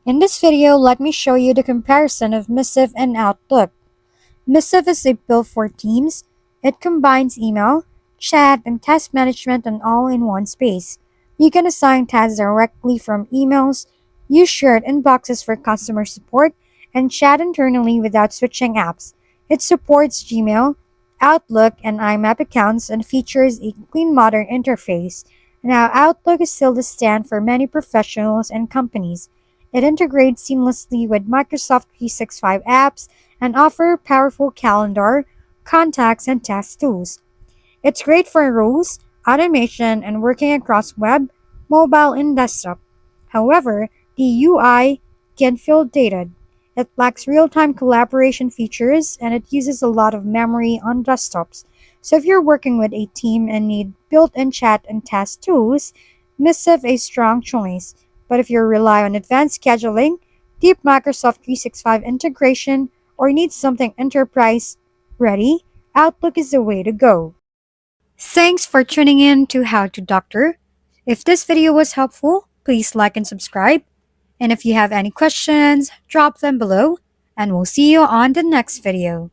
In this video, let me show you the comparison of Missive and Outlook. Missive is built for teams. It combines email, chat, and task management and all in one space. You can assign tasks directly from emails, use shared inboxes for customer support, and chat internally without switching apps. It supports Gmail, Outlook, and IMAP accounts and features a clean modern interface. Now, Outlook is still the stand for many professionals and companies. It integrates seamlessly with Microsoft 365 apps and offer powerful calendar, contacts, and task tools. It's great for rules, automation, and working across web, mobile, and desktop. However, the UI can feel dated. It lacks real-time collaboration features and it uses a lot of memory on desktops. So if you're working with a team and need built-in chat and task tools, Missive a strong choice. But if you rely on advanced scheduling, deep Microsoft 365 integration, or need something enterprise ready, Outlook is the way to go. Thanks for tuning in to How to Doctor. If this video was helpful, please like and subscribe. And if you have any questions, drop them below, and we'll see you on the next video.